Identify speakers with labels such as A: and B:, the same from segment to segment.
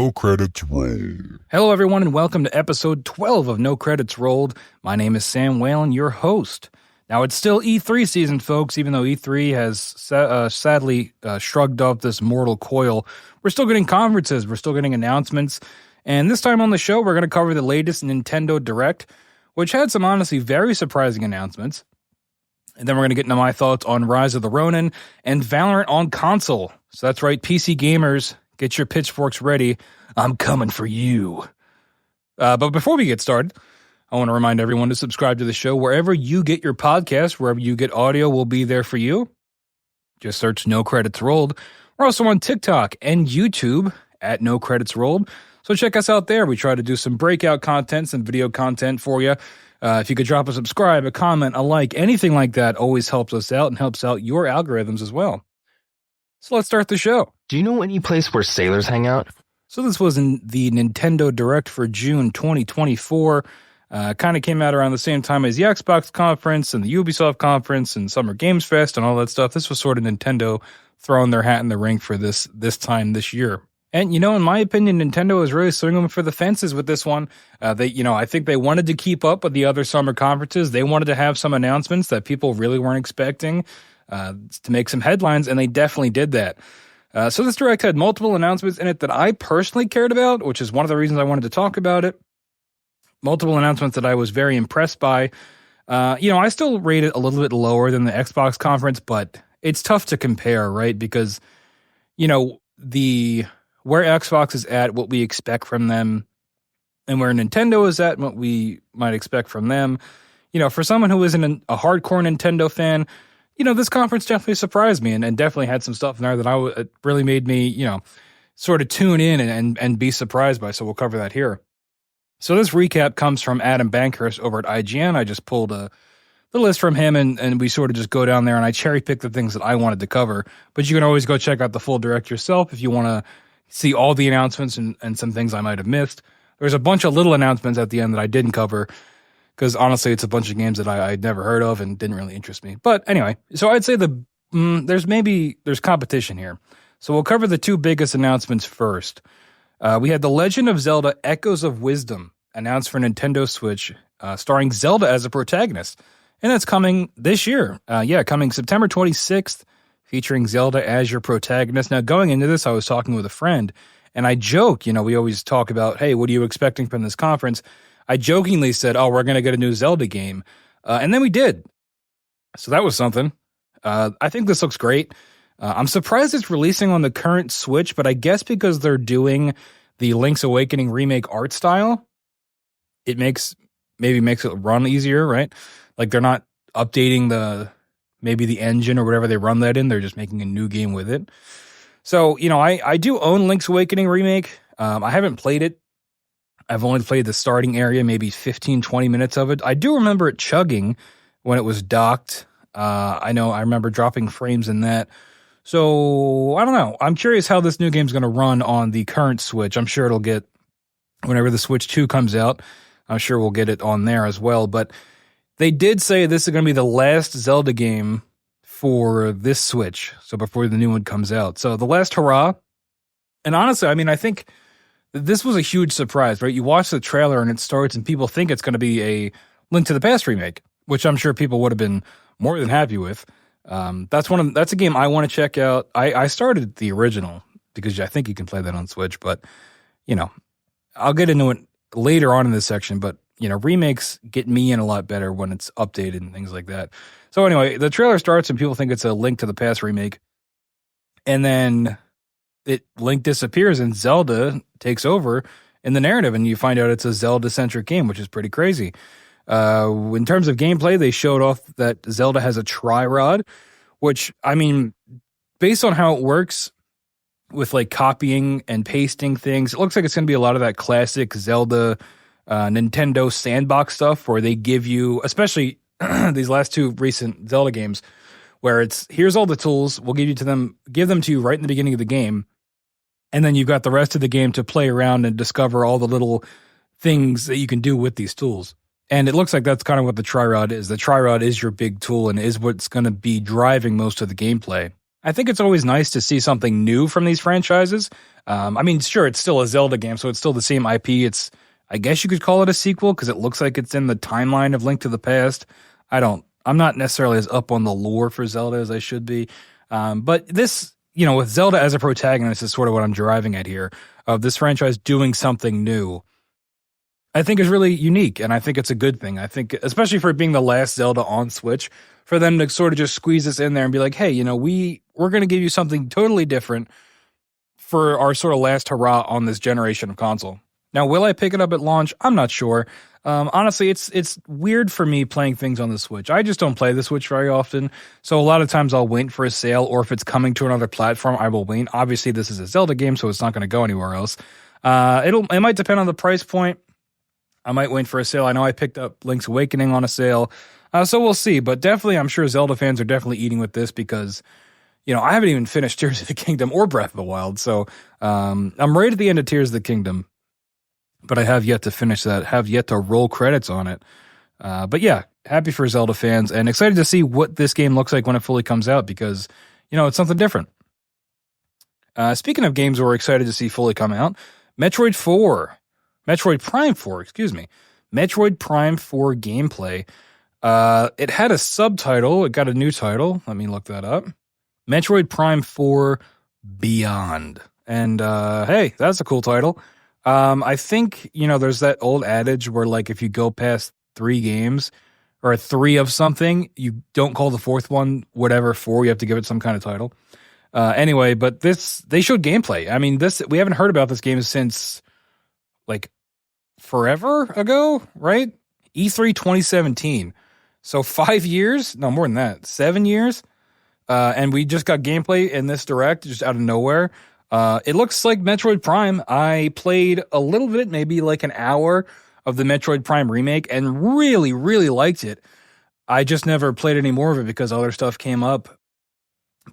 A: No Credits Rolled.
B: Hello, everyone, and welcome to episode 12 of No Credits Rolled. My name is Sam Whalen, your host. Now, it's still E3 season, folks, even though E3 has sadly shrugged off this mortal coil. We're still getting conferences, we're still getting announcements, and this time on the show, we're going to cover the latest Nintendo Direct, which had some honestly very surprising announcements. And then we're going to get into my thoughts on Rise of the Ronin and Valorant on console. So that's right, PC gamers, get your pitchforks ready. I'm coming for you. But before we get started, I want to remind everyone to subscribe to the show wherever you get your podcast, wherever you get audio will be there for you. Just search No Credits Rolled. We're also on TikTok and YouTube at No Credits Rolled. So check us out there. We try to do some breakout content, some video content for you. If you could drop a subscribe, a comment, a like, anything like that always helps us out and helps out your algorithms as well. So let's start the show.
C: Do you know any place where sailors hang out?
B: So this was in the Nintendo Direct for June 2024. Kind of came out around the same time as the Xbox conference and the Ubisoft conference and Summer Games Fest and all that stuff. This was sort of Nintendo throwing their hat in the ring for this time this year. And, you know, in my opinion, Nintendo is really swinging for the fences with this one. I think they wanted to keep up with the other summer conferences. They wanted to have some announcements that people really weren't expecting to make some headlines, and they definitely did that. So this Direct had multiple announcements in it that I personally cared about, which is one of the reasons I wanted to talk about it. Multiple announcements that I was very impressed by. I still rate it a little bit lower than the Xbox conference, but it's tough to compare, right? Because, where Xbox is at, what we expect from them, and where Nintendo is at, what we might expect from them. For someone who isn't a hardcore Nintendo fan, this conference definitely surprised me and definitely had some stuff in there that it really made me, sort of tune in and be surprised by. So we'll cover that here. So this recap comes from Adam Bankhurst over at IGN. I just pulled the list from him and we sort of just go down there and I cherry pick the things that I wanted to cover. But you can always go check out the full Direct yourself if you want to see all the announcements and some things I might have missed. There's a bunch of little announcements at the end that I didn't cover because honestly, it's a bunch of games that I'd never heard of and didn't really interest me. But anyway, so I'd say there's competition here. So we'll cover the two biggest announcements first. We had the Legend of Zelda Echoes of Wisdom announced for Nintendo Switch, starring Zelda as a protagonist. And that's coming this year. Coming September 26th. Featuring Zelda as your protagonist. Now, going into this, I was talking with a friend, and I joke, we always talk about, hey, what are you expecting from this conference? I jokingly said, oh, we're going to get a new Zelda game. And then we did. So that was something. I think this looks great. I'm surprised it's releasing on the current Switch, but I guess because they're doing the Link's Awakening remake art style, it makes it run easier, right? Like they're not updating maybe the engine or whatever they run that in. They're just making a new game with it. So, I do own Link's Awakening Remake. I haven't played it. I've only played the starting area, maybe 15, 20 minutes of it. I do remember it chugging when it was docked. I remember dropping frames in that. So, I don't know. I'm curious how this new game's going to run on the current Switch. I'm sure it'll get, whenever the Switch 2 comes out, I'm sure we'll get it on there as well. But they did say this is going to be the last Zelda game for this Switch, so before the new one comes out. So the last hurrah. And honestly, I think this was a huge surprise, right? You watch the trailer and it starts and people think it's going to be a Link to the Past remake, which I'm sure people would have been more than happy with. That's a game I want to check out. I started the original because I think you can play that on Switch, but I'll get into it later on in this section, but remakes get me in a lot better when it's updated and things like that. So anyway, the trailer starts and people think it's a Link to the Past remake. And then Link disappears and Zelda takes over in the narrative and you find out it's a Zelda-centric game, which is pretty crazy. In terms of gameplay, they showed off that Zelda has a tri-rod, which, based on how it works with like copying and pasting things, it looks like it's going to be a lot of that classic Zelda Nintendo sandbox stuff where they give you, especially these last two recent Zelda games, where it's here's all the tools, we'll give them to you right in the beginning of the game, and then you've got the rest of the game to play around and discover all the little things that you can do with these tools. And it looks like that's kind of what the tri-rod is. The tri-rod is your big tool and is what's going to be driving most of the gameplay. I think it's always nice to see something new from these franchises. I mean, sure, it's still a Zelda game, so it's still the same IP. I guess you could call it a sequel because it looks like it's in the timeline of Link to the Past. I'm not necessarily as up on the lore for Zelda as I should be. But this, with Zelda as a protagonist is sort of what I'm driving at here, of this franchise doing something new. I think is really unique, and I think it's a good thing. I think, especially for it being the last Zelda on Switch, for them to sort of just squeeze this in there and be like, hey, we're going to give you something totally different for our sort of last hurrah on this generation of console. Now, will I pick it up at launch? I'm not sure. Honestly, it's weird for me playing things on the Switch. I just don't play the Switch very often, so a lot of times I'll wait for a sale, or if it's coming to another platform, I will wait. Obviously, this is a Zelda game, so it's not going to go anywhere else. It might depend on the price point. I might wait for a sale. I know I picked up Link's Awakening on a sale, so we'll see. But definitely, I'm sure Zelda fans are definitely eating with this because, I haven't even finished Tears of the Kingdom or Breath of the Wild, so I'm right at the end of Tears of the Kingdom. But I have yet to finish that, have yet to roll credits on it. But yeah, happy for Zelda fans and excited to see what this game looks like when it fully comes out because, it's something different. Speaking of games we're excited to see fully come out, Metroid Prime 4, excuse me. Metroid Prime 4 gameplay. It had a subtitle. It got a new title. Let me look that up. Metroid Prime 4 Beyond. And hey, that's a cool title. I think, there's that old adage where, like, if you go past 3 games or 3 of something, you don't call the 4th one whatever 4. You have to give it some kind of title. Anyway, but they showed gameplay. I mean, we haven't heard about this game since, like, forever ago, right? E3 2017. So 5 years? No, more than that. 7 years? And we just got gameplay in this direct, just out of nowhere. It looks like Metroid Prime. I played a little bit, maybe like an hour of the Metroid Prime remake and really, really liked it. I just never played any more of it because other stuff came up.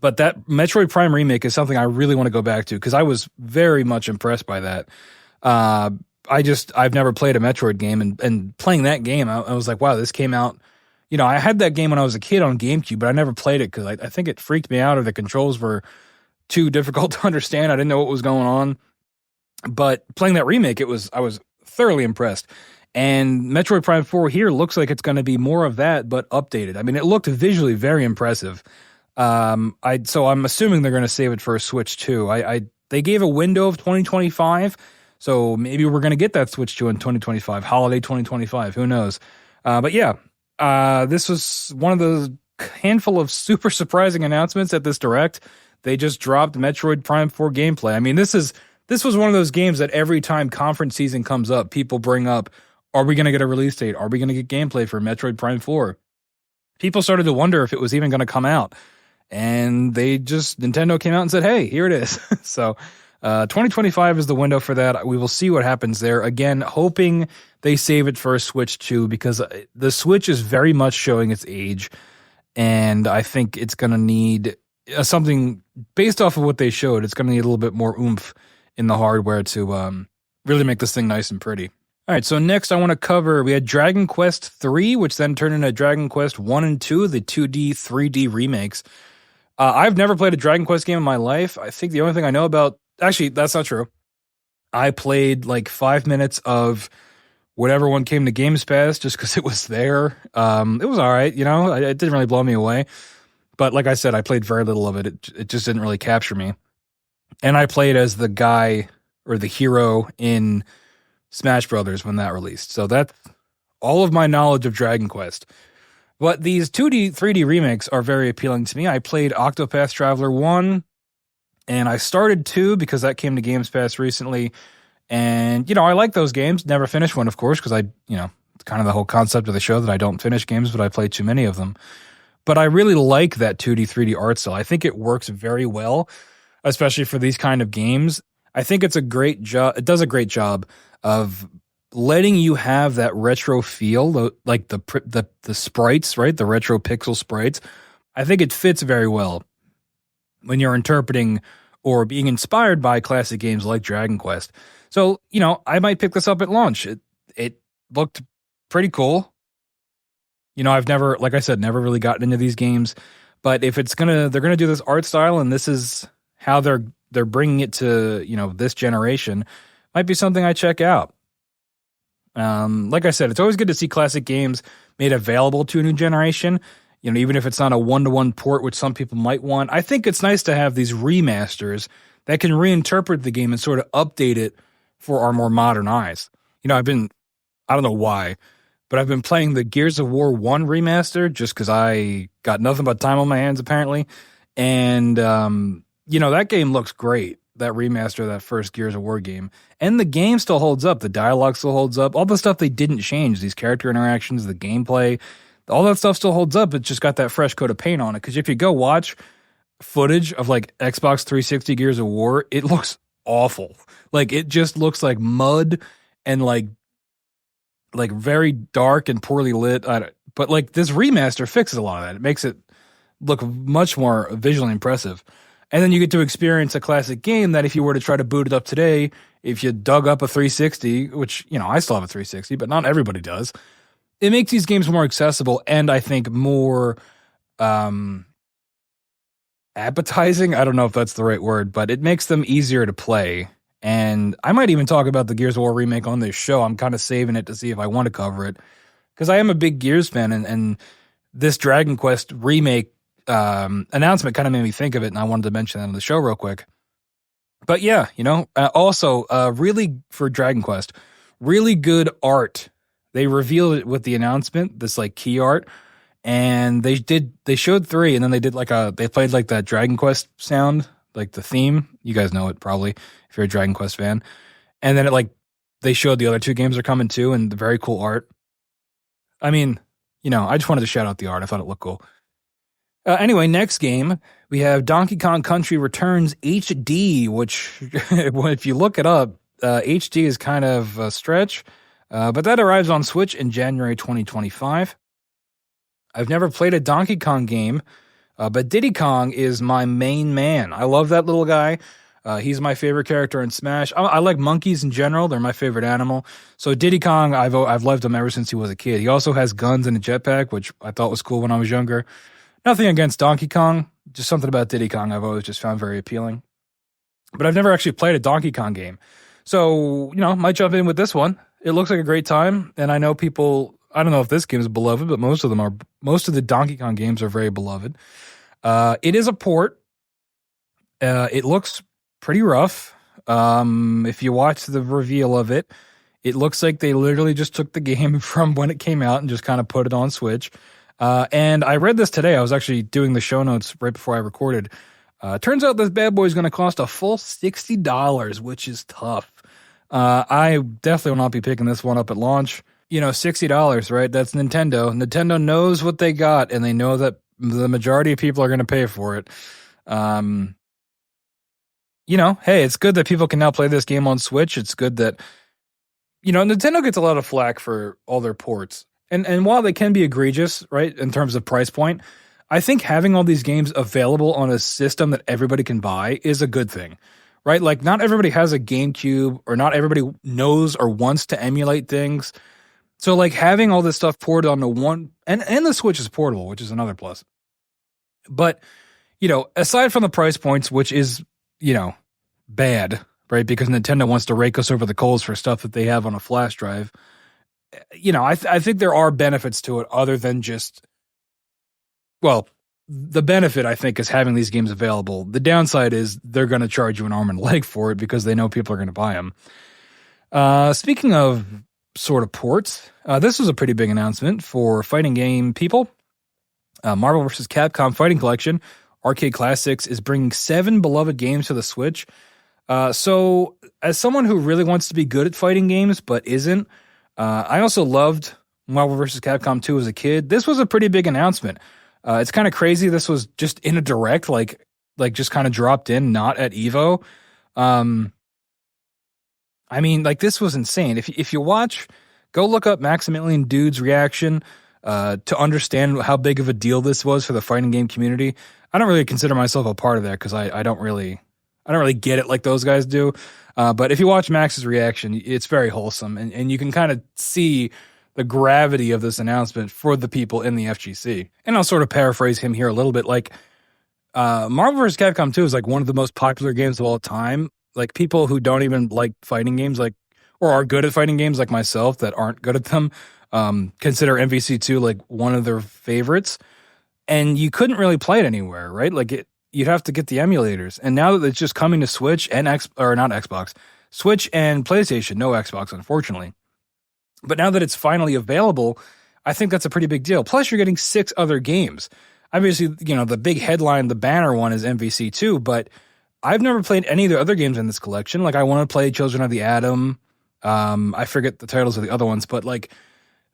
B: But that Metroid Prime remake is something I really want to go back to because I was very much impressed by that. I've never played a Metroid game and playing that game, I was like, wow, this came out. I had that game when I was a kid on GameCube, but I never played it because I think it freaked me out or the controls were too difficult to understand. I didn't know what was going on. But playing that remake, I was thoroughly impressed. And Metroid Prime 4 here looks like it's going to be more of that, but updated. I mean, it looked visually very impressive. So I'm assuming they're going to save it for a Switch 2. They gave a window of 2025, so maybe we're going to get that Switch 2 in 2025, holiday 2025. Who knows? But yeah, this was one of the handful of super surprising announcements at this Direct. They just dropped Metroid Prime 4 gameplay. I mean, this was one of those games that every time conference season comes up, people bring up, are we going to get a release date? Are we going to get gameplay for Metroid Prime 4? People started to wonder if it was even going to come out. And Nintendo came out and said, hey, here it is. So 2025 is the window for that. We will see what happens there. Again, hoping they save it for a Switch 2 because the Switch is very much showing its age. And I think it's going to need something based off of what they showed. It's going to need a little bit more oomph in the hardware to really make this thing nice and pretty. All right, so next I want to cover, we had Dragon Quest 3, which then turned into Dragon Quest 1 and 2, the 2D, 3D remakes. I've never played a Dragon Quest game in my life. I think the only thing I know about, actually, that's not true. I played like 5 minutes of whatever one came to Games Pass just because it was there. It was all right, it didn't really blow me away. But like I said, I played very little of it. It just didn't really capture me. And I played as the guy or the hero in Smash Brothers when that released. So that's all of my knowledge of Dragon Quest. But these 2D, 3D remakes are very appealing to me. I played Octopath Traveler 1, and I started 2 because that came to Games Pass recently. And, I like those games. Never finished one, of course, because it's kind of the whole concept of the show that I don't finish games, but I play too many of them. But I really like that 2D, 3D art style. I think it works very well, especially for these kind of games. I think it's a great job. It does a great job of letting you have that retro feel, like the sprites, right? The retro pixel sprites. I think it fits very well when you're interpreting or being inspired by classic games like Dragon Quest. So, I might pick this up at launch. It looked pretty cool. I've never, like I said, never really gotten into these games, But if they're gonna do this art style, and this is how they're bringing it to this generation, might be something I check out. Like I said, it's always good to see classic games made available to a new generation. Even if it's not a one-to-one port, which some people might want. I think it's nice to have these remasters that can reinterpret the game and sort of update it for our more modern eyes. I don't know why, but I've been playing the Gears of War 1 remaster just because I got nothing but time on my hands, apparently. And, that game looks great, that remaster of that first Gears of War game. And the game still holds up. The dialogue still holds up. All the stuff they didn't change, these character interactions, the gameplay, all that stuff still holds up. It just got that fresh coat of paint on it. Because if you go watch footage of like Xbox 360 Gears of War, it looks awful. Like it just looks like mud and like very dark and poorly lit. But like this remaster fixes a lot of that. It makes it look much more visually impressive. And then you get to experience a classic game that if you were to try to boot it up today, if you dug up a 360, which, I still have a 360, but not everybody does, it makes these games more accessible and I think more appetizing. I don't know if that's the right word, but it makes them easier to play. And I might even talk about the Gears of War remake on this show. I'm kind of saving it to see if I want to cover it because I am a big Gears fan, and this Dragon Quest remake announcement kind of made me think of it, and I wanted to mention that on the show real quick. But yeah, also really for Dragon Quest, really good art. They revealed it with the announcement, this like key art, and they showed 3, and then they played like that Dragon Quest sound, like the theme. You guys know it probably if you're a Dragon Quest fan. And then they showed the other 2 games are coming too, and the very cool art. I mean, I just wanted to shout out the art. I thought it looked cool. Anyway, next game, we have Donkey Kong Country Returns HD, which, if you look it up, HD is kind of a stretch, but that arrives on Switch in January 2025. I've never played a Donkey Kong game, but Diddy Kong is my main man. I love that little guy. He's my favorite character in Smash. I like monkeys in general. They're my favorite animal. So Diddy Kong, I've loved him ever since he was a kid. He also has guns and a jetpack, which I thought was cool when I was younger. Nothing against Donkey Kong, just something about Diddy Kong I've always just found very appealing. But I've never actually played a Donkey Kong game. So, might jump in with this one. It looks like a great time, and I know people, I don't know if this game is beloved, but most of the Donkey Kong games are very beloved. It is a port. It looks pretty rough. If you watch the reveal of it, it looks like they literally just took the game from when it came out and just kind of put it on Switch. And I read this today. I was actually doing the show notes right before I recorded. Turns out this bad boy is going to cost a full $60, which is tough. I definitely will not be picking this one up at launch. $60, right? That's Nintendo. Nintendo knows what they got, and they know that the majority of people are going to pay for it. Hey, it's good that people can now play this game on Switch. It's good that, Nintendo gets a lot of flack for all their ports. And while they can be egregious, right, in terms of price point, I think having all these games available on a system that everybody can buy is a good thing, right? Like, not everybody has a GameCube, or not everybody knows or wants to emulate things. So, like, having all this stuff ported onto one, and the Switch is portable, which is another plus. But, aside from the price points, which is, bad, right, because Nintendo wants to rake us over the coals for stuff that they have on a flash drive, I think there are benefits to it other than just, well, the benefit, I think, is having these games available. The downside is they're going to charge you an arm and a leg for it because they know people are going to buy them. Speaking of sort of ports, this was a pretty big announcement for fighting game people. Marvel vs. Capcom Fighting Collection, Arcade Classics, is bringing 7 beloved games to the Switch. So, as someone who really wants to be good at fighting games but isn't, I also loved Marvel vs. Capcom 2 as a kid. This was a pretty big announcement. It's kind of crazy. This was just in a direct, like just kind of dropped in, not at Evo. This was insane. If you watch, go look up Maximilian Dude's reaction to understand how big of a deal this was for the fighting game community. I don't really consider myself a part of that because I don't really get it like those guys do. But if you watch Max's reaction, it's very wholesome, and you can kind of see the gravity of this announcement for the people in the FGC. And I'll sort of paraphrase him here a little bit. Like, Marvel vs. Capcom 2 is like one of the most popular games of all time. Like, people who don't even like fighting games, like, or are good at fighting games like myself that aren't good at them, consider MVC2 like one of their favorites. And you couldn't really play it anywhere, right? Like, you'd have to get the emulators. And now that it's just coming to Switch and not Xbox, Switch and PlayStation, no Xbox, unfortunately. But now that it's finally available, I think that's a pretty big deal. Plus, you're getting 6 other games. Obviously, the big headline, the banner one is MVC2, but I've never played any of the other games in this collection. Like, I want to play Children of the Atom. I forget the titles of the other ones, but like,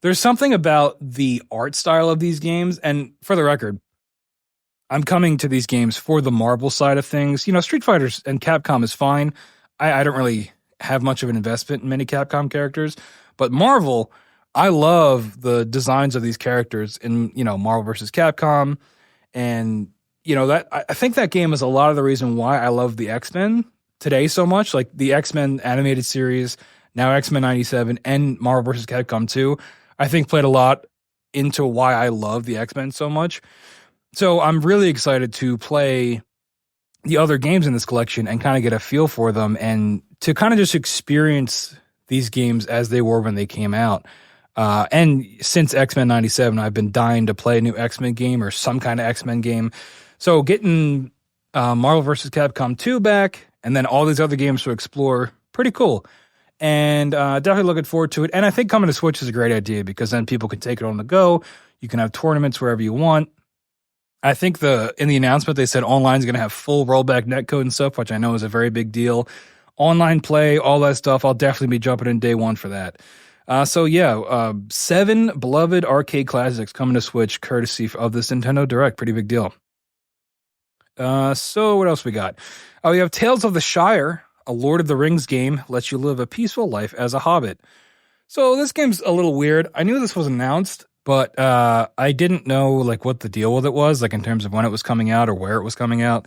B: there's something about the art style of these games. And for the record, I'm coming to these games for the Marvel side of things. Street Fighter and Capcom is fine. I don't really have much of an investment in many Capcom characters, but Marvel, I love the designs of these characters in, Marvel vs. Capcom. And, that I think that game is a lot of the reason why I love the X-Men today so much. Like the X-Men animated series, now X-Men 97 and Marvel vs. Capcom 2, I think played a lot into why I love the X-Men so much. So I'm really excited to play the other games in this collection and kind of get a feel for them and to kind of just experience these games as they were when they came out. And since X-Men 97, I've been dying to play a new X-Men game or some kind of X-Men game. So getting Marvel vs. Capcom 2 back and then all these other games to explore, pretty cool. And definitely looking forward to it. And I think coming to Switch is a great idea because then people can take it on the go. You can have tournaments wherever you want. I think in the announcement, they said online is going to have full rollback netcode and stuff, which I know is a very big deal. Online play, all that stuff. I'll definitely be jumping in day one for that. 7 beloved arcade classics coming to Switch courtesy of this Nintendo Direct. Pretty big deal. So what else we got? Oh, we have Tales of the Shire, a Lord of the Rings game, lets you live a peaceful life as a hobbit. So this game's a little weird. I knew this was announced, but I didn't know like what the deal with it was, like in terms of when it was coming out or where it was coming out.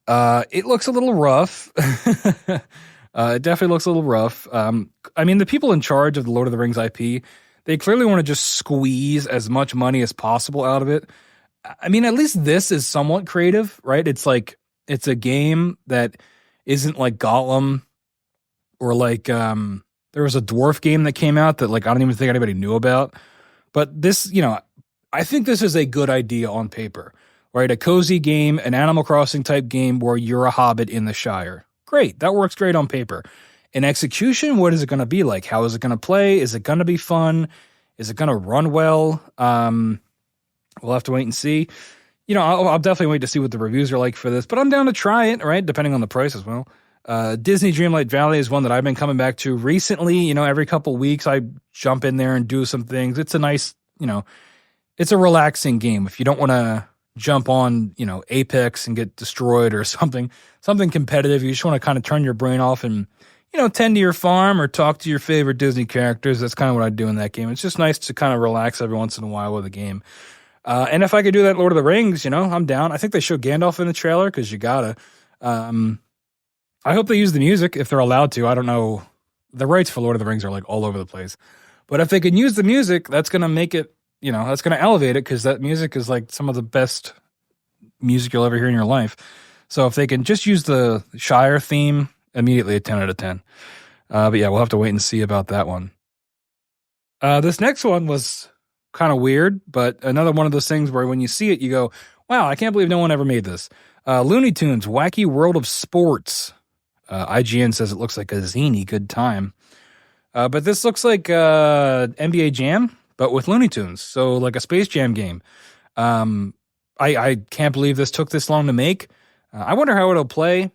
B: It looks a little rough. It definitely looks a little rough. I mean, the people in charge of the Lord of the Rings IP, they clearly want to just squeeze as much money as possible out of it. I mean, at least this is somewhat creative, right? It's like, it's a game that isn't like Gollum or like, there was a dwarf game that came out that like, I don't even think anybody knew about. But this, I think this is a good idea on paper, right? A cozy game, an Animal Crossing type game where you're a hobbit in the Shire. Great. That works great on paper. In execution, what is it going to be like? How is it going to play? Is it going to be fun? Is it going to run well? We'll have to wait and see. I'll definitely wait to see what the reviews are like for this, but I'm down to try it, right? Depending on the price as well. Disney Dreamlight Valley is one that I've been coming back to recently. Every couple weeks I jump in there and do some things. It's a nice, it's a relaxing game. If you don't want to jump on, Apex and get destroyed or something competitive, you just want to kind of turn your brain off and, tend to your farm or talk to your favorite Disney characters. That's kind of what I do in that game. It's just nice to kind of relax every once in a while with a game. And if I could do that Lord of the Rings, I'm down. I think they showed Gandalf in the trailer because you gotta. I hope they use the music if they're allowed to. I don't know. The rights for Lord of the Rings are like all over the place. But if they can use the music, that's going to make it, that's going to elevate it because that music is like some of the best music you'll ever hear in your life. So if they can just use the Shire theme, immediately a 10 out of 10. But yeah, we'll have to wait and see about that one. This next one was kind of weird, but another one of those things where when you see it, you go, wow, I can't believe no one ever made this. Looney Tunes, Wacky World of Sports. IGN says it looks like a zany good time. But this looks like NBA Jam, but with Looney Tunes. So like a Space Jam game. I can't believe this took this long to make. I wonder how it'll play.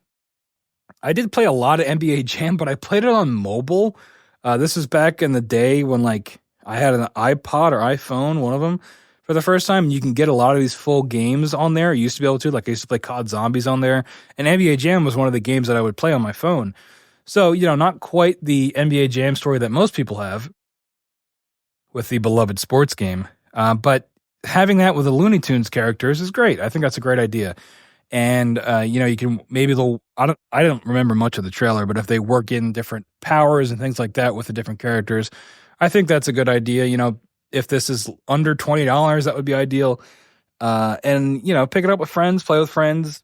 B: I did play a lot of NBA Jam, but I played it on mobile. This was back in the day when like I had an iPod or iPhone, one of them, for the first time. You can get a lot of these full games on there. You used to be able to, like I used to play COD Zombies on there. And NBA Jam was one of the games that I would play on my phone. So, not quite the NBA Jam story that most people have with the beloved sports game. But having that with the Looney Tunes characters is great. I think that's a great idea. And, you can, maybe I don't remember much of the trailer, but if they work in different powers and things like that with the different characters, I think that's a good idea. If this is under $20, that would be ideal. And pick it up with friends, play with friends.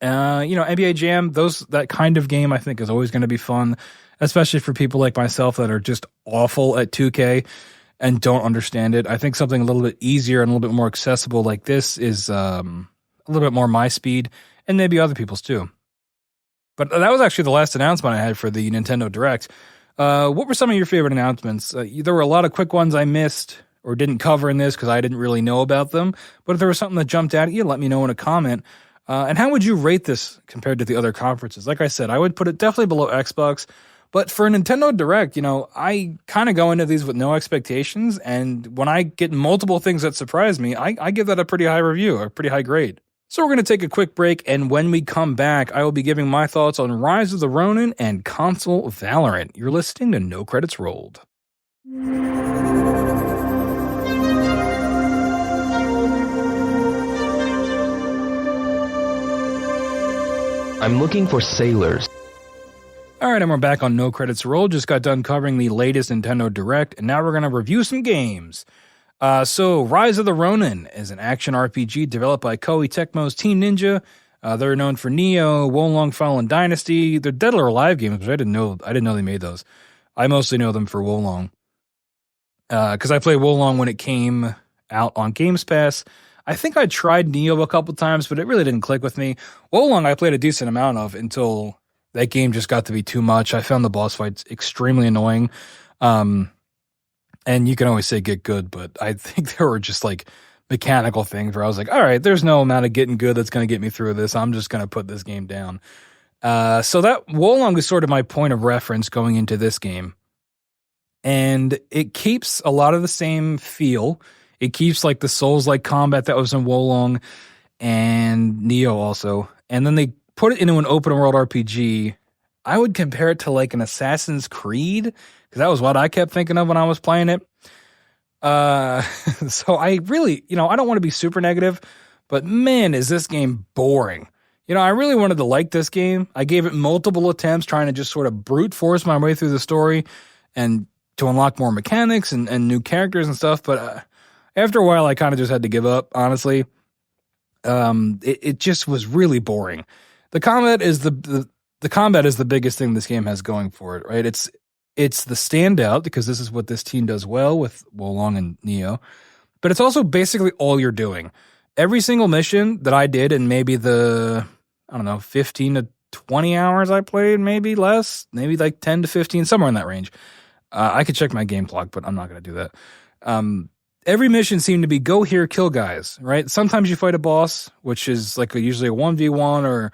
B: NBA Jam, that kind of game I think is always going to be fun, especially for people like myself that are just awful at 2K and don't understand it. I think something a little bit easier and a little bit more accessible like this is a little bit more my speed, and maybe other people's too. But that was actually the last announcement I had for the Nintendo Direct. What were some of your favorite announcements? There were a lot of quick ones I missed or didn't cover in this because I didn't really know about them. But if there was something that jumped out at you, let me know in a comment. And how would you rate this compared to the other conferences? Like I said, I would put it definitely below Xbox. But for a Nintendo Direct, I kind of go into these with no expectations. And when I get multiple things that surprise me, I give that a pretty high review, a pretty high grade. So we're going to take a quick break. And when we come back, I will be giving my thoughts on Rise of the Ronin and console Valorant. You're listening to No Credits Rolled.
C: I'm looking for sailors.
B: All right, and we're back on No Credits Rolled. Just got done covering the latest Nintendo Direct, and now we're going to review some games. So Rise of the Ronin is an action RPG developed by Koei Tecmo's Team Ninja. They're known for Neo, Wolong Fallen Dynasty. They're Dead or Alive games, which I didn't know they made those. I mostly know them for Wolong. Because I played Wolong when it came out on Games Pass. I think I tried Neo a couple times, but it really didn't click with me. Wolong I played a decent amount of until that game just got to be too much. I found the boss fights extremely annoying. And you can always say get good, but I think there were just like mechanical things where I was like, all right, there's no amount of getting good that's going to get me through this. I'm just going to put this game down. So that Wolong is sort of my point of reference going into this game. And it keeps a lot of the same feel. It keeps like the Souls-like combat that was in Wolong and Neo also. And then they put it into an open world RPG. I would compare it to like an Assassin's Creed, because that was what I kept thinking of when I was playing it. So I really, I don't want to be super negative, but man, is this game boring. I really wanted to like this game. I gave it multiple attempts trying to just sort of brute force my way through the story and to unlock more mechanics and new characters and stuff. But after a while, I kind of just had to give up, honestly. It just was really boring. The combat is the combat is the biggest thing this game has going for it, right? It's the standout because this is what this team does well with Wolong and Neo. But it's also basically all you're doing. Every single mission that I did in maybe the, 15 to 20 hours I played, maybe less, maybe like 10 to 15, somewhere in that range. I could check my game clock, but I'm not going to do that. Every mission seemed to be go here, kill guys, right? Sometimes you fight a boss, which is like usually a 1v1, or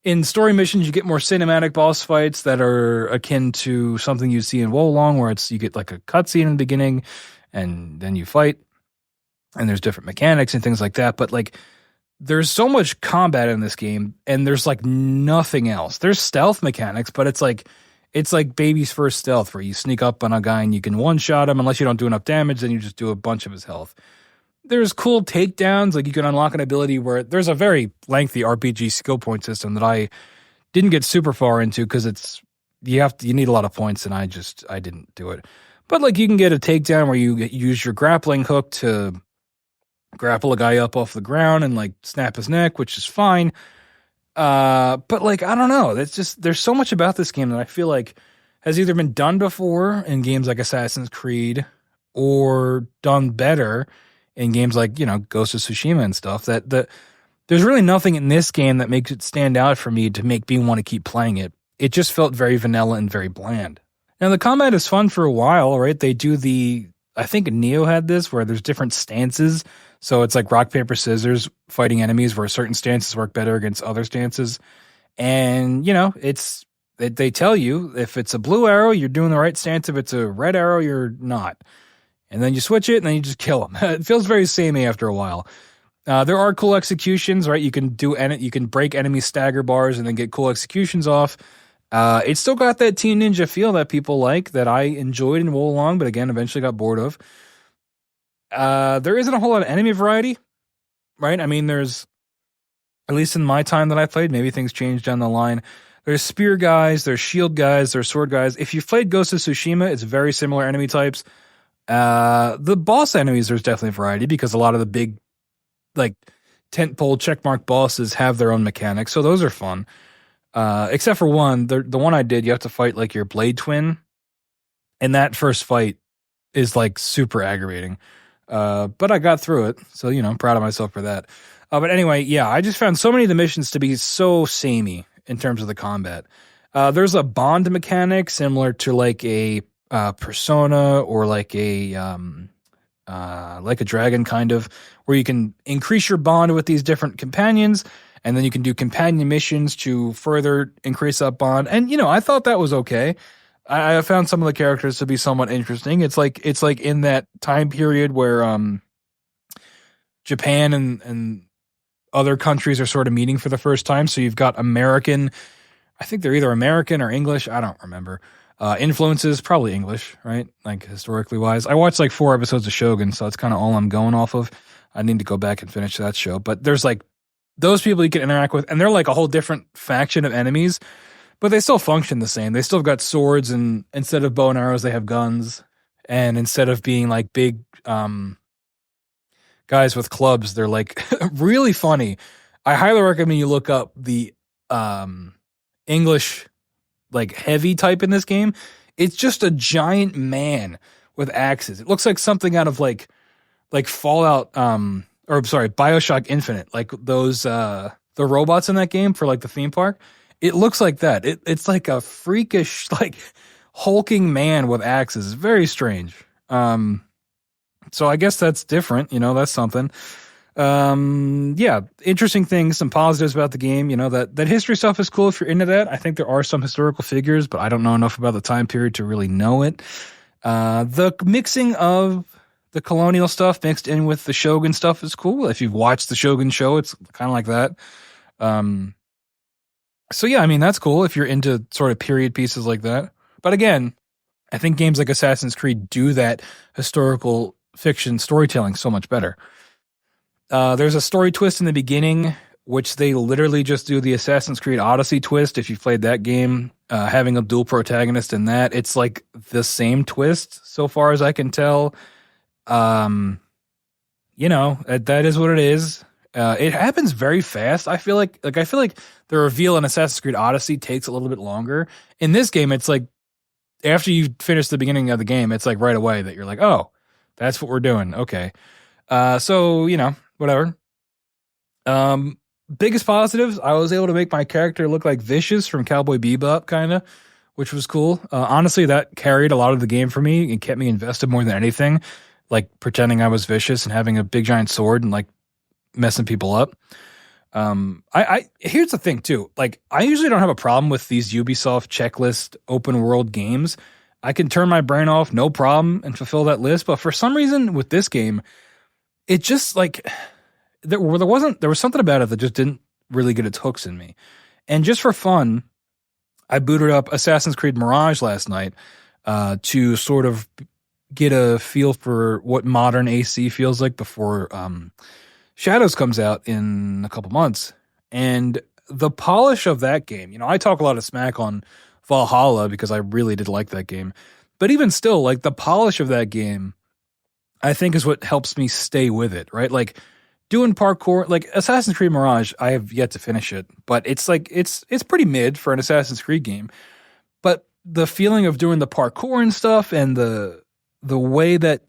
B: in story missions, you get more cinematic boss fights that are akin to something you see in Wolong, where you get like a cutscene in the beginning and then you fight, and there's different mechanics and things like that. But like, there's so much combat in this game, and there's like nothing else. There's stealth mechanics, but it's like baby's first stealth, where you sneak up on a guy and you can one-shot him. Unless you don't do enough damage, then you just do a bunch of his health. There's cool takedowns, like you can unlock an ability where there's a very lengthy RPG skill point system that I didn't get super far into because you need a lot of points, and I didn't do it. But like you can get a takedown where you use your grappling hook to grapple a guy up off the ground and like snap his neck, which is fine. But like, I don't know. There's so much about this game that I feel like has either been done before in games like Assassin's Creed or done better in games like, Ghost of Tsushima and stuff, that there's really nothing in this game that makes it stand out for me to make me want to keep playing it. It just felt very vanilla and very bland. Now the combat is fun for a while, right? They do I think Neo had this where there's different stances. So it's like rock, paper, scissors fighting enemies where certain stances work better against other stances. And, they tell you if it's a blue arrow, you're doing the right stance. If it's a red arrow, you're not. And then you switch it and then you just kill them. It feels very samey after a while. There are cool executions, right? You can break enemy stagger bars and then get cool executions off. It's still got that Team Ninja feel that people like, that I enjoyed in Wolong, but again, eventually got bored of. There isn't a whole lot of enemy variety, right? I mean, there's, at least in my time that I played, maybe things changed down the line. There's spear guys, there's shield guys, there's sword guys. If you've played Ghost of Tsushima, it's very similar enemy types. The boss enemies, there's definitely a variety because a lot of the big, like, tentpole checkmark bosses have their own mechanics, so those are fun. Except for one, the one I did, you have to fight like your blade twin, and that first fight is like super aggravating. But I got through it, so I'm proud of myself for that. But anyway, yeah, I just found so many of the missions to be so samey in terms of the combat. There's a bond mechanic similar to like a Persona or like a dragon kind of, where you can increase your bond with these different companions, and then you can do companion missions to further increase that bond. And I thought that was okay. I found some of the characters to be somewhat interesting. It's like in that time period where Japan and other countries are sort of meeting for the first time. So you've got American, I think they're either American or English, I don't remember. Influences, probably English, right? Like historically wise. I watched like 4 episodes of Shogun, so that's kind of all I'm going off of. I need to go back and finish that show. But there's like those people you can interact with, and they're like a whole different faction of enemies, but they still function the same. They still got swords, and instead of bow and arrows, they have guns. And instead of being like big guys with clubs, they're like really funny. I highly recommend you look up the English like heavy type in this game. It's just a giant man with axes. It looks like something out of like Fallout or sorry, BioShock Infinite, like those the robots in that game for like the theme park. It looks like that. It's like a freakish like hulking man with axes. It's very strange. So I guess that's different, that's something. Yeah, interesting things, some positives about the game. That history stuff is cool if you're into that. I think there are some historical figures, but I don't know enough about the time period to really know it. The mixing of the colonial stuff mixed in with the Shogun stuff is cool. If you've watched the Shogun show, it's kind of like that. So yeah, I mean, that's cool if you're into sort of period pieces like that. But again, I think games like Assassin's Creed do that historical fiction storytelling so much better. There's a story twist in the beginning, which they literally just do the Assassin's Creed Odyssey twist. If you've played that game, having a dual protagonist in that, it's like the same twist so far as I can tell. That is what it is. It happens very fast. I feel like the reveal in Assassin's Creed Odyssey takes a little bit longer. In this game, it's like after you finish the beginning of the game, it's like right away that you're like, oh, that's what we're doing. Okay. So, whatever. Biggest positives, I was able to make my character look like Vicious from Cowboy Bebop, kind of, which was cool. Honestly, that carried a lot of the game for me and kept me invested more than anything, like pretending I was Vicious and having a big giant sword and like messing people up. I here's the thing too. Like, I usually don't have a problem with these Ubisoft checklist open world games. I can turn my brain off, no problem, and fulfill that list. But for some reason with this game, it just like there was something about it that just didn't really get its hooks in me. And just for fun, I booted up Assassin's Creed Mirage last night to sort of get a feel for what modern AC feels like before Shadows comes out in a couple months. And the polish of that game, I talk a lot of smack on Valhalla because I really did like that game. But even still, like the polish of that game, I think is what helps me stay with it, right? Like doing parkour, like Assassin's Creed Mirage, I have yet to finish it, but it's like, it's pretty mid for an Assassin's Creed game. But the feeling of doing the parkour and stuff and the way that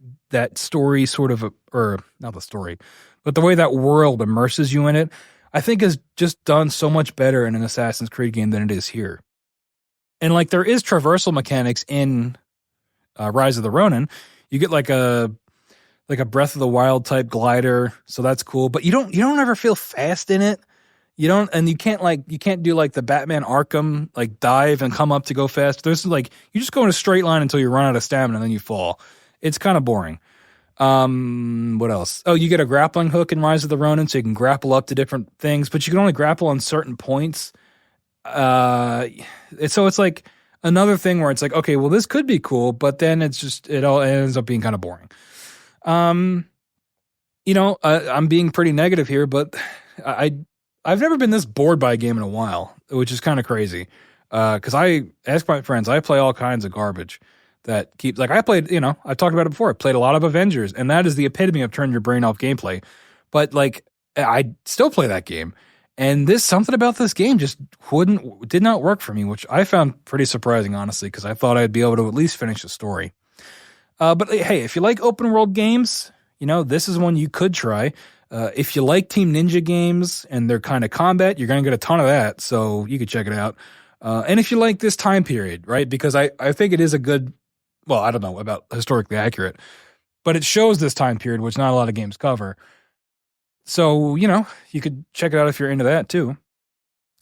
B: story sort of, or not the story, but the way that world immerses you in it, I think is just done so much better in an Assassin's Creed game than it is here. And like there is traversal mechanics in Rise of the Ronin. You get like a Breath of the Wild type glider, so that's cool. But you don't ever feel fast in it. You can't do like the Batman Arkham like dive and come up to go fast. There's like you just go in a straight line until you run out of stamina and then you fall. It's kind of boring. What else? Oh, you get a grappling hook in Rise of the Ronin, so you can grapple up to different things, but you can only grapple on certain points. So it's like another thing where it's like, okay, well, this could be cool, but then it all ends up being kind of boring. I'm being pretty negative here, but I've never been this bored by a game in a while, which is kind of crazy. Because I ask my friends, I play all kinds of garbage that keep like I played. I've talked about it before. I played a lot of Avengers, and that is the epitome of turn your brain off gameplay. But like I still play that game, and this something about this game just did not work for me, which I found pretty surprising, honestly, because I thought I'd be able to at least finish the story. But hey, if you like open world games, this is one you could try. If you like Team Ninja games and their kind of combat, you're going to get a ton of that, so you could check it out. And if you like this time period, right, because I think it is a good, well, I don't know about historically accurate, but it shows this time period, which not a lot of games cover. So, you could check it out if you're into that too.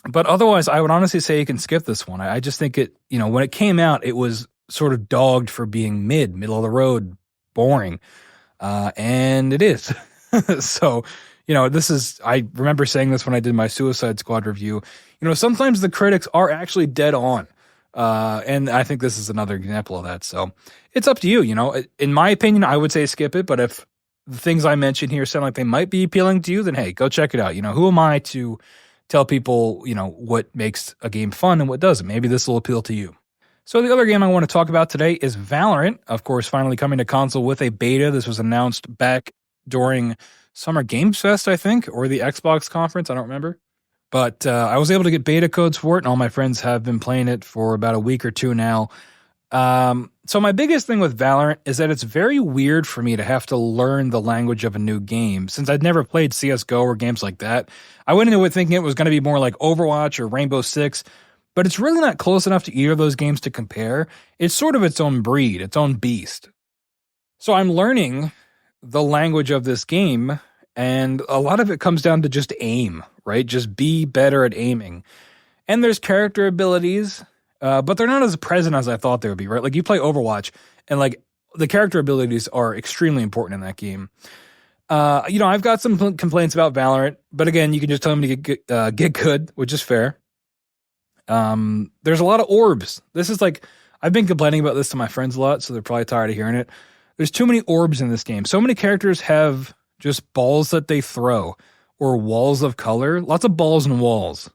B: But otherwise, I would honestly say you can skip this one. I just think it, when it came out, it was sort of dogged for being middle of the road, boring. And it is. So, I remember saying this when I did my Suicide Squad review. Sometimes the critics are actually dead on. And I think this is another example of that. So it's up to you. In my opinion, I would say skip it. But if the things I mentioned here sound like they might be appealing to you, then hey, go check it out. Who am I to tell people, what makes a game fun and what doesn't? Maybe this will appeal to you. So the other game I want to talk about today is Valorant, of course, finally coming to console with a beta. This was announced back during Summer Games Fest, I think, or the Xbox conference. I don't remember. But I was able to get beta codes for it, and all my friends have been playing it for about a week or two now. So my biggest thing with Valorant is that it's very weird for me to have to learn the language of a new game. Since I'd never played CSGO or games like that, I went into it thinking it was going to be more like Overwatch or Rainbow Six, but it's really not close enough to either of those games to compare. It's sort of its own breed, its own beast. So I'm learning the language of this game, and a lot of it comes down to just aim, right? Just be better at aiming. And there's character abilities, but they're not as present as I thought they would be, right? Like you play Overwatch, and like the character abilities are extremely important in that game. I've got some complaints about Valorant, but again, you can just tell me to get good, which is fair. There's a lot of orbs. This is like, I've been complaining about this to my friends a lot, so they're probably tired of hearing it. There's too many orbs in this game. So many characters have just balls that they throw or walls of color. Lots of balls and walls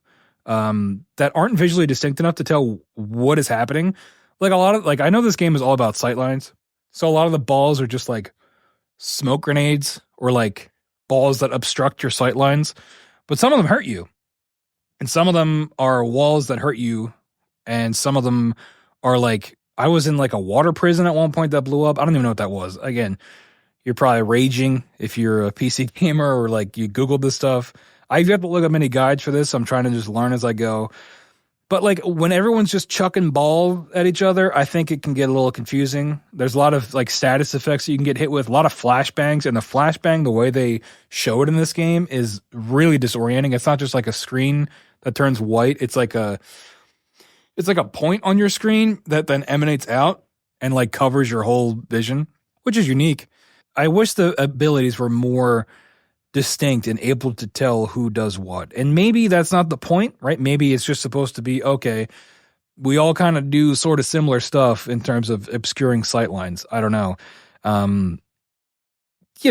B: that aren't visually distinct enough to tell what is happening. Like I know this game is all about sightlines. So a lot of the balls are just like smoke grenades or like balls that obstruct your sightlines. But some of them hurt you. And some of them are walls that hurt you. And some of them are like, I was in like a water prison at one point that blew up. I don't even know what that was. Again, you're probably raging if you're a PC gamer or like you Googled this stuff. I've yet to look up any guides for this. So I'm trying to just learn as I go. But like when everyone's just chucking ball at each other, I think it can get a little confusing. There's a lot of like status effects that you can get hit with, a lot of flashbangs, and the flashbang, the way they show it in this game is really disorienting. It's not just like a screen that turns white. It's like a point on your screen that then emanates out and like covers your whole vision, which is unique. I wish the abilities were more distinct and able to tell who does what. And maybe that's not the point, right? Maybe it's just supposed to be, okay, we all kind of do sort of similar stuff in terms of obscuring sightlines. I don't know. It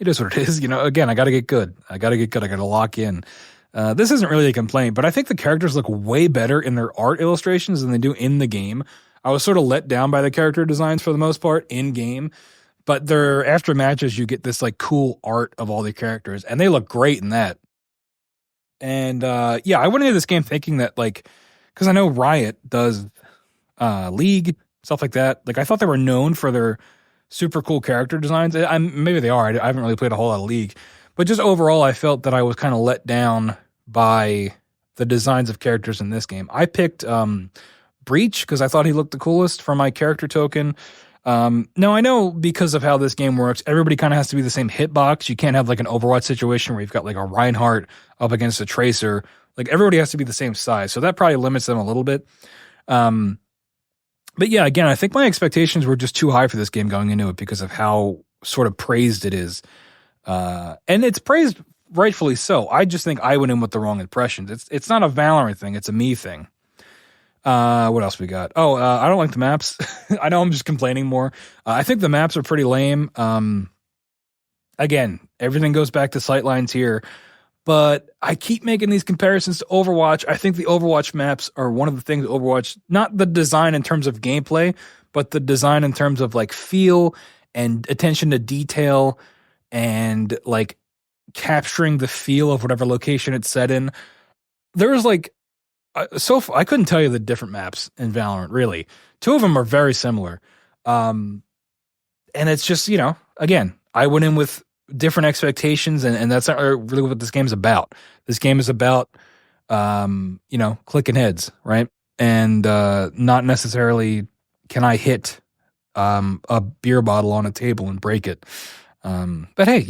B: is what it is. Again, I got to get good. I got to lock in. This isn't really a complaint, but I think the characters look way better in their art illustrations than they do in the game. I was sort of let down by the character designs for the most part in game, but after matches, you get this like cool art of all the characters, and they look great in that. And I went into this game thinking that because I know Riot does League, stuff like that. Like I thought they were known for their super cool character designs. Maybe they are. I haven't really played a whole lot of League. But just overall, I felt that I was kind of let down by the designs of characters in this game. I picked Breach because I thought he looked the coolest for my character token. Now, I know because of how this game works, everybody kind of has to be the same hitbox. You can't have like an Overwatch situation where you've got like a Reinhardt up against a Tracer. Like everybody has to be the same size. So that probably limits them a little bit. But yeah, again, I think my expectations were just too high for this game going into it because of how sort of praised it is. And it's praised rightfully so. I just think I went in with the wrong impressions. It's not a Valorant thing. It's a me thing. What else we got? I don't like the maps. I know I'm just complaining more. I think the maps are pretty lame. Again, everything goes back to sightlines here, But I keep making these comparisons to Overwatch. I think the Overwatch maps are one of the things Overwatch, not the design in terms of gameplay, but the design in terms of like feel and attention to detail and like capturing the feel of whatever location it's set in. There was like I couldn't tell you the different maps in Valorant, really. Two of them are very similar. And it's just, again, I went in with different expectations, and that's not really what this game is about. This game is about, clicking heads, right? And not necessarily can I hit a beer bottle on a table and break it. But hey,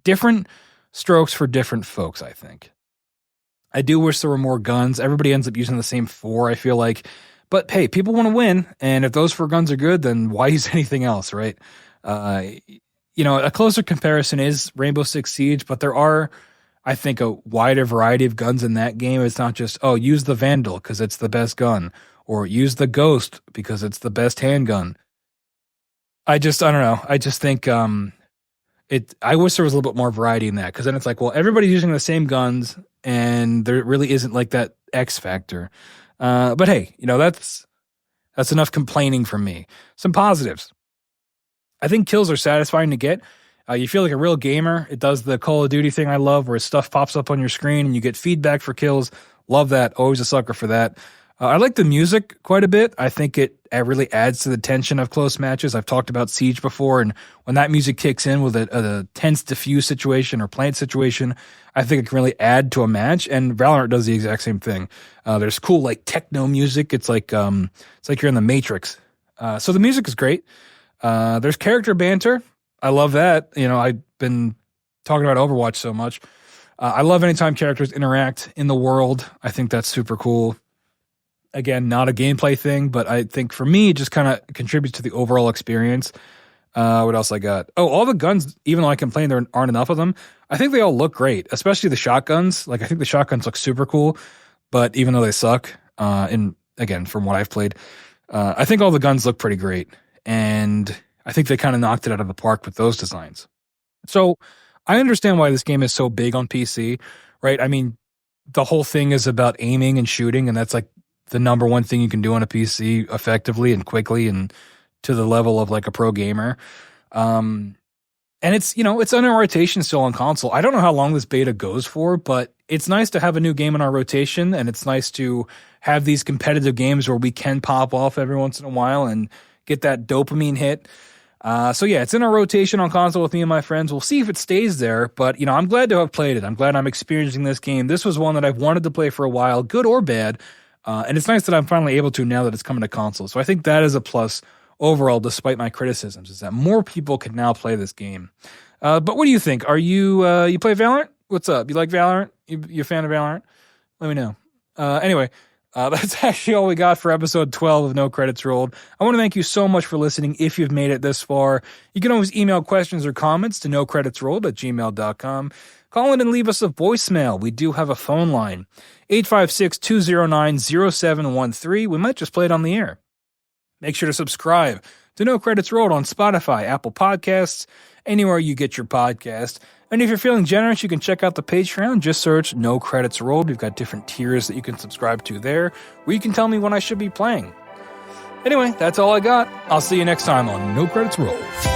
B: different strokes for different folks, I think. I do wish there were more guns. Everybody ends up using the same 4, I feel like. But hey, people want to win, and if those 4 guns are good, then why use anything else, right? A closer comparison is Rainbow Six Siege, but there are, I think, a wider variety of guns in that game. It's not just, use the Vandal because it's the best gun, or use the Ghost because it's the best handgun. I don't know. I just think I wish there was a little bit more variety in that, because then it's like, well, everybody's using the same guns, and there really isn't like that X factor. But hey, that's enough complaining from me. Some positives. I think kills are satisfying to get. You feel like a real gamer. It does the Call of Duty thing I love, where stuff pops up on your screen and you get feedback for kills. Love that. Always a sucker for that. I like the music quite a bit. I think it really adds to the tension of close matches. I've talked about Siege before, and when that music kicks in with a tense diffuse situation or plant situation, I think it can really add to a match. And Valorant does the exact same thing. There's cool like techno music. It's like you're in the Matrix. So the music is great. There's character banter. I love that. I've been talking about Overwatch so much. I love anytime characters interact in the world. I think that's super cool. Again, not a gameplay thing, but I think for me, it just kind of contributes to the overall experience. What else I got? Oh, all the guns, even though I complain there aren't enough of them, I think they all look great, especially the shotguns. Like, I think the shotguns look super cool, but even though they suck, and again, from what I've played, I think all the guns look pretty great. And I think they kind of knocked it out of the park with those designs. So I understand why this game is so big on PC, right? I mean, the whole thing is about aiming and shooting, and that's like the number one thing you can do on a PC effectively and quickly and to the level of like a pro gamer. And it's, it's under rotation still on console. I don't know how long this beta goes for, but it's nice to have a new game in our rotation, and it's nice to have these competitive games where we can pop off every once in a while and get that dopamine hit. So yeah, it's in our rotation on console with me and my friends. We'll see if it stays there, but I'm glad to have played it. I'm glad I'm experiencing this game. This was one that I've wanted to play for a while, good or bad. And it's nice that I'm finally able to now that it's coming to console. So I think that is a plus overall, despite my criticisms, is that more people can now play this game. But what do you think? Are you play Valorant? What's up? You like Valorant? You a fan of Valorant? Let me know. Anyway, that's actually all we got for episode 12 of No Credits Rolled. I want to thank you so much for listening. If you've made it this far, you can always email questions or comments to nocreditsrolled@gmail.com. Call in and leave us a voicemail. We do have a phone line, 856-209-0713. We might just play it on the air. Make sure to subscribe to No Credits Rolled on Spotify, Apple Podcasts, anywhere you get your podcast. And if you're feeling generous, you can check out the Patreon. Just search No Credits Rolled. We've got different tiers that you can subscribe to there, where you can tell me when I should be playing. Anyway, that's all I got. I'll see you next time on No Credits Rolled.